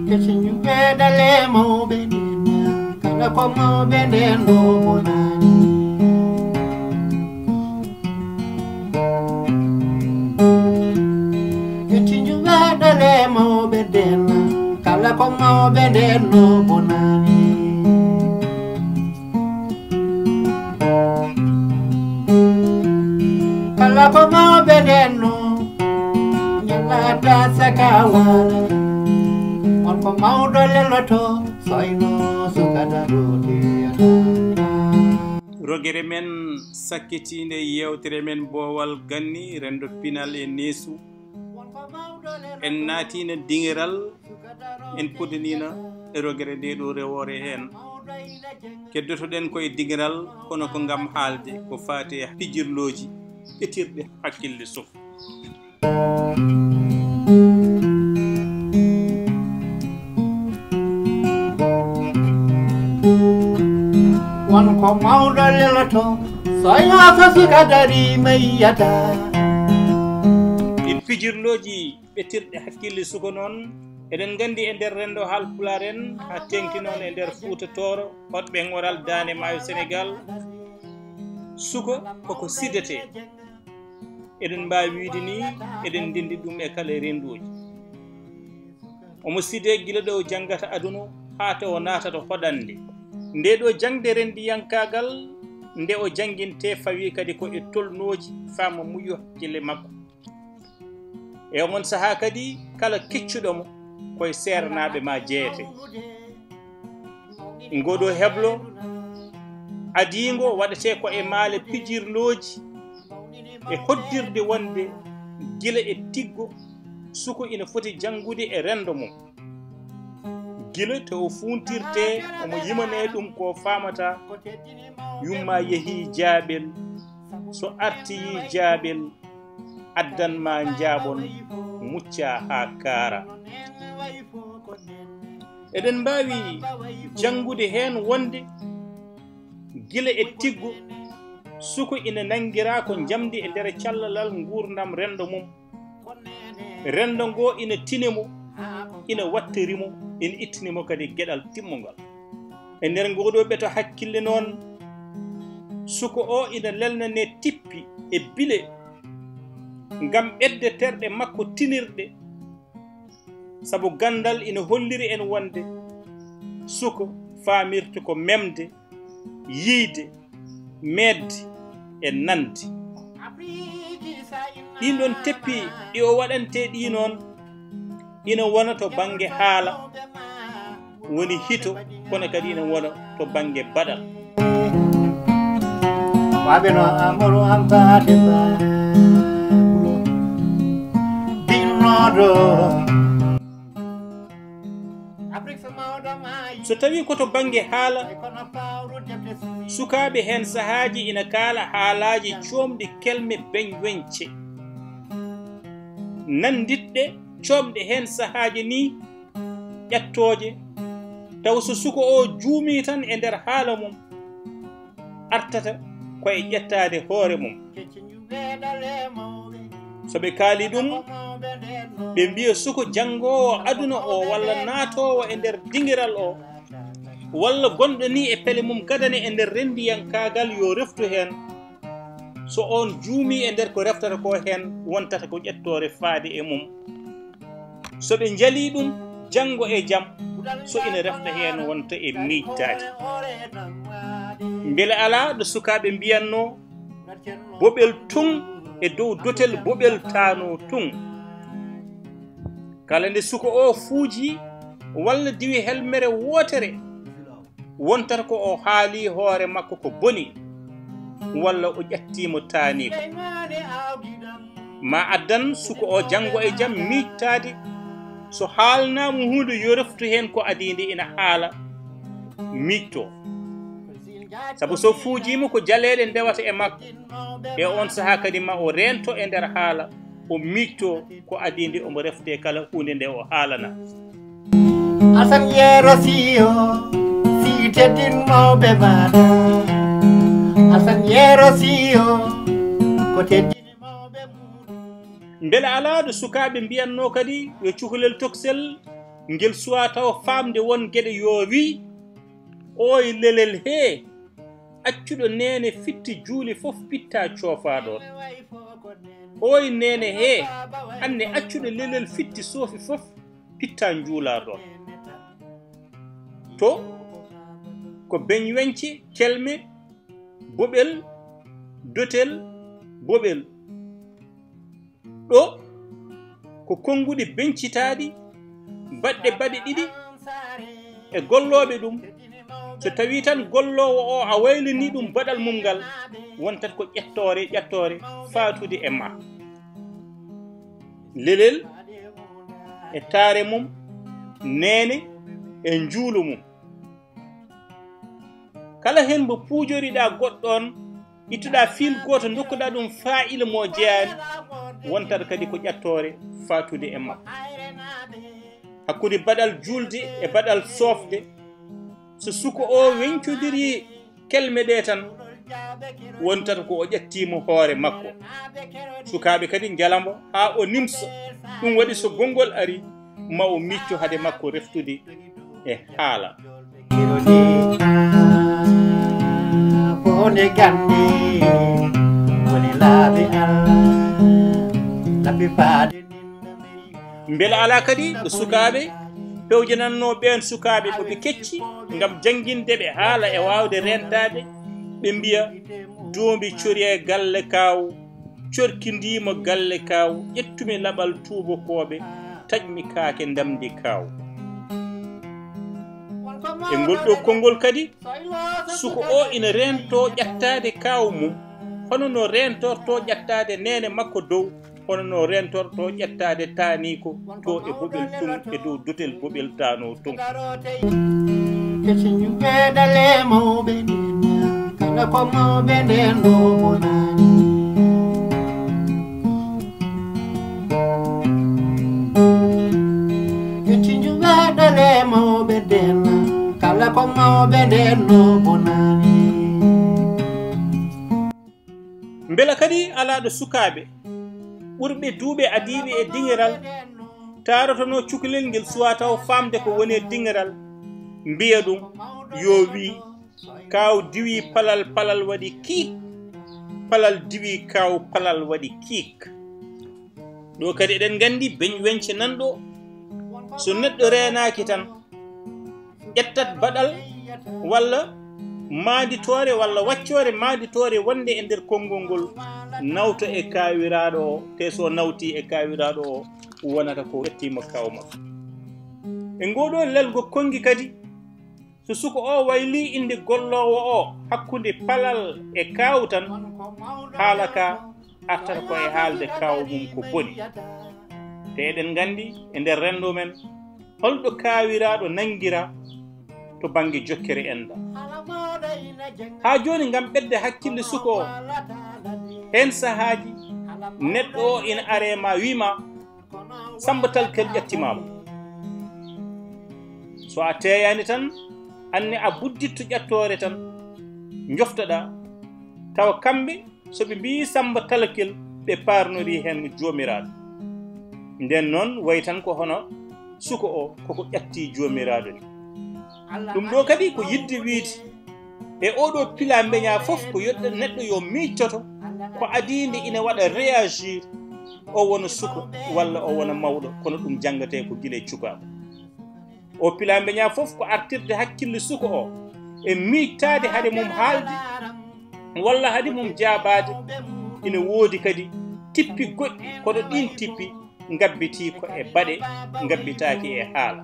Kesinyu bedale mo bedena kala ko mo bedeno bonani Kesinyu bedale mo bedena kala ko mo bedeno bonani Kala ko mo bedeno nyala sakawala Ko mawdo leloto soyno sukada rogere men sakkitinde yewtere men boowal ganni rendo pinal e neesu en natina dingiral en pudanina e rogere nde ɗo rewore hen keddotoɗen koye dingiral kono ko ngam haalde ko faate pijirloji ɓetirɗe hakkille suuf Won ko mawɗo leloto soyno sasuka dari mayyata ɗin pijirloji ɓetirɗe hakkille suko noon eɗen gandi e nder rendo haalpulaar en ha tengti noon e nder Fuuta Tooro hoɗɓe ngoral Daande Maayo Sénégal suko koko sidete eɗen mbawi wiide ni eɗen ndindi ɗum e kala renduji omo side gila ɗo janggata aduna ha to o naatata hoɗande nde ɗo jangde rendiyankagal nde o janginte fawi kadi ko e tolnoji fama muƴo hakkille makko e on saaha kadi kala keccuɗomo koye sernaɓe ma jeete ngoɗo heblo adigo waɗete ko e maale pijirloji e hoddirde wonde gila e tiggo suko ina foti jangude e rendo mum gila to o funtirte omo yimane ɗum ko famata yumma yeehi jaaɓel so artiyi jaaɓel addanma jaabon mucca ha kaara eɗen mbawi jangude hen wonde gila e tiggo suko ina nangira ko jamdi e nder callalal gurdam rendo mum rendo ngo ina tinemo ina wattirimo ina ittinimo kadi gueɗal timmugal e nder ngoɗo ɓeto hakkille noon suko o ina lelnane tippi e bile ngam ɓedde terɗe makko tinirɗe sabu gandal ina holliri en wonde suko famirte ko memde yiide medde e nande ɗin ɗon teppi ɗi o waɗante ɗi noon ina wona to banggue haala woni hito kono kadi ina wona to banggue baɗal waɓe no amoro ampade babulo binnoɗo so tawi koto banggue haala sukaɓe hen sahaji ina kaala haalaji comɗi kelme beñwence nanditɗe comɗe hen sahaji ni ƴettoje taw so suko o juumi tan e nder haala mum artata koye ƴettade hoore mum soɓe kaali ɗum ɓe mbiya suko jangowo aduna o walla naatowo e nder dingiral o walla gonɗo ni e pele mum gadane e nder rendiyankagal yo reftu hen so on juumi e nder ko reftata ko hen wontata ko ƴettore faade e mum soɓe jali ɗum jango e jaam so ina refta hen wonta e miijtade beele ala ɗo sukaɓe mbiyanno boɓel tun e dow dotel boɓel tano tun kala nde suko o fuuji walla diwi helmere wotere wontata ko o haali hoore makko ko boni walla o ƴettimo taaniko ma addan suko o jango e jaam miijtade so haalnamo hunde yo reftu hen ko adinde ina haala miijto sabu so fuujima ko jaleɗe ndewata e makko e on saaha kadi ma o rento e nder haala o miijto ko adinde omo refte kala hunde nde o haalana asan yeero siyo si teddinnoɓe maɗa asan yeero siyo ko teddinimoɓe muɗum beele ala ɗo sukaɓe mbiyanno kadi yo cukalel toksel ngel suwa taw famde won gede yo wi oy lelel he accuɗo nene fitti juuli fof pitta cofaɗon oy nene he anne accuɗo lelel fitti soofi fof pitta juulaɗon to ko beñ wenci kelme boɓel dotel boɓel ɗo ko konguɗi bencitaɗi baɗɗe baɗe ɗiɗi e golloɓe ɗum so tawi tan gollowo o a waylini ɗum baɗal mum ngal wontat ko ƴettore fatude e ma lelel e taare mum nene e juulu mum kala hen mbo puujoriɗa goɗɗon ittuɗa fil goto dokkuɗa ɗum fa'ila mo jeyani wontat kadi ko ƴettore fatude e ma hakkude baɗal julde e baɗal sofde so suko o wencodiri kelme ɗe tan wontata ko o ƴettimo hoore makko sukaɓe kadi jalamo ha o nimsa ɗum waɗi so gongol ari ma o micco hade makko reftude e haala fone gande woni laaɓe Allah laɓe faade beela ala kadi ɗo sukaɓe pewjananno ɓen sukaɓe ɓoɓe kecci ngam jangguindeɓe haala e wawde rentade ɓe mbiya doombi cori e galle kaw corkidimo galle kaw ƴettumi laɓal tubakoɓe taƴmi kaake ndamdi kaw e ngol ɗo konngol kadi suko o ina rento ƴettade kaw mum hono no rentorto ƴettade nene makko dow hono no rentorto ƴettade taniko to e boɓel tum e dow dotel boɓel tano tum kesinjuɓeɗale mawɓe kala ko mawɓe nden ɗo bonani kesinjuɓeɗale mawɓe nden kala ko mawɓe nden ɗo bonani beela kadi alaɗo sukaɓe ɓurɓe duuɓe adiɓe e dingiral tarotono cukalel ngel suwa taw famde ko woni e dingiral mbiya ɗum yo wi kaw diwi palal waɗi kiik palal diwi kaw palal waɗi kiik ɗo kadi eɗen gandi beñ wence nanɗo so neɗɗo renaki tan ƴettat baɗal walla maaditore walla waccore maaditore wonde e nder konngol ngol nawto e kawiraɗo o te so nawti e kawiraɗo o wonata ko ƴettima kaw makko e ngoɗo lelgo kongi kadi so suko o wayli inde gollowo o hakkude palal e kaw tan haala ka artata ko e haalde kaw mum ko boni te eɗen gandi e nder rendo men holɗo kawiraɗo nangira to banggue jokkere enda ha joni ngam ɓedde hakkille suko o hen sahaji neɗɗo o ina arema wima sambatal kel ƴettimama so a teyani tan anne a budditto ƴettore tan joftoɗa tawa kamɓe soɓe mbi samba talakel ɓe parnori hen jomiraɗo nden noon way tan ko hono suko o koko ƴatti jomiraɗo ni ɗum ɗo kadi ko yidde wiide e oɗo pila beña fof ko yoɗɗo neɗɗo yo miccoto ko adinde ina waɗa réagir o wona suko walla o wona mawɗo kono ɗum jangate ko guila e cukaɓo o pila beña fof ko artirde hakkille suko o e mittade haade mum haalde walla haade mum jaabade ina woodi kadi tippi goɗɗi kono ɗin tippi ngabbiti ko e baɗe ngabbitaki e haala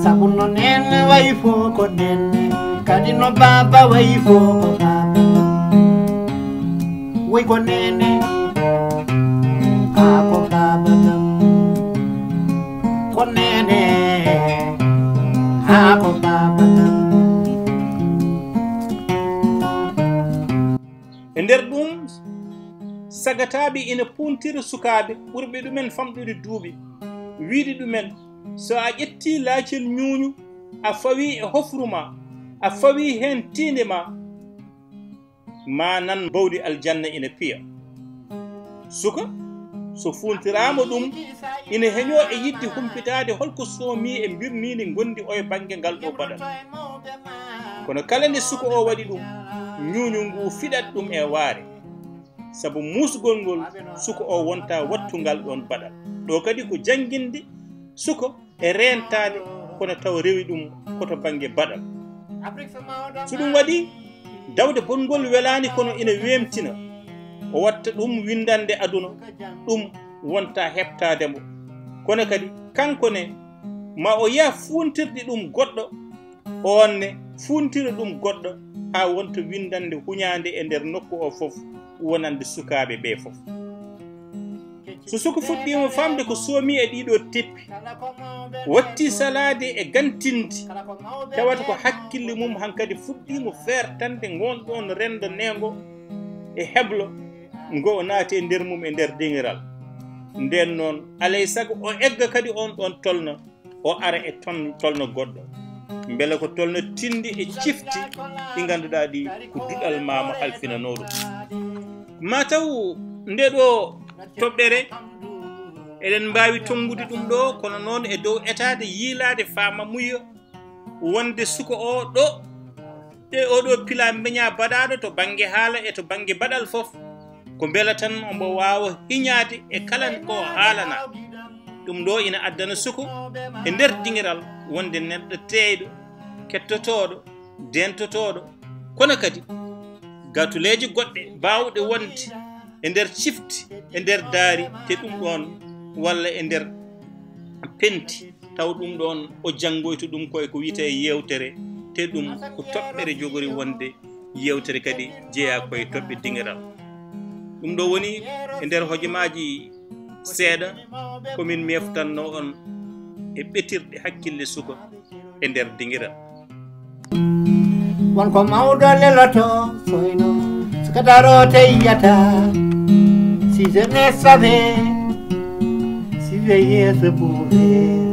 sabu no nene wayi fo ko nene kadi no baba wayi fo ko baba way ko nene ha ko baba tam ko nene ha ko baba tam e nder ɗum sagataɓe ina puntira sukaɓe ɓurɓe ɗumen famɗude duuɓi wiide ɗumen so a ƴetti laacel ñuuñu a fawi e hofru ma a fawi hen tinde ma nan bawdi aljanna ina piya suka so funtirama ɗum ina heño e yidde humpitade holko soomi e birnidi gondi o e banggue ngal ɗo baɗal kono kala nde suko o waɗi ɗum ñuñu ngu fiɗat ɗum e waare sabu musgol ngol suko o wonta wattungal ɗon baɗal ɗo kadi ko jangguinde suko e rentade kono taw rewi ɗum koto banggue baɗal so ɗum waɗi dawde bongol welani kono ina wemtina o watta ɗum windande aduna ɗum wonta heɓtademo kono kadi kanko ne ma o yiya funtirde ɗum goɗɗo onne funtira ɗum goɗɗo ha wonta windande huñande e nder nokku o foof wonande sukaɓe ɓe foof so suko fuɗɗima famde ko soomi e ɗiɗo teppi watti salade e gantinde tawata ko hakkille mum hankkadi fuɗɗimo fertande gonɗon rendo nengo e heblo ngo o naati e nder mum e nder dingiral nden noon alay saago o egga kadi on ɗon tolno o ara e tolno goɗɗo beele ko tolno tindi e cifti ɗi ganduɗa ɗi ko duɗal mama halfinanoɗum mataw nde ɗo toɓɓere eɗen mbawi tongude ɗum ɗo kono noon e dow etade yiilade fama muyo wonde suko o ɗo e oɗo pila beña baɗaɗo to banggue haala e to banggue baɗal foof ko beela tan omo wawa hiñade e kala ko haalana ɗum ɗo ina addana suko e nder dingiral wonde neɗɗo teyɗo kettotoɗo dentotoɗo kono kadi gatuleji goɗɗe bawɗe wonde e nder cifti e nder daari te ɗum ɗon walla e nder penti taw ɗum ɗon o janggoyto ɗum koye ko wiyete yewtere te ɗum ko toɓɓere jogori wonde yewtere kadi jeeya koye toɓɓe dingiral ɗum ɗo woni e nder hojomaji seeɗa komin meftanno on e ɓetirɗe hakkille suko e nder dingiral wonko mawɗo leloto soyno suka daro teyiyata si jeunesse savait si veillait se bouger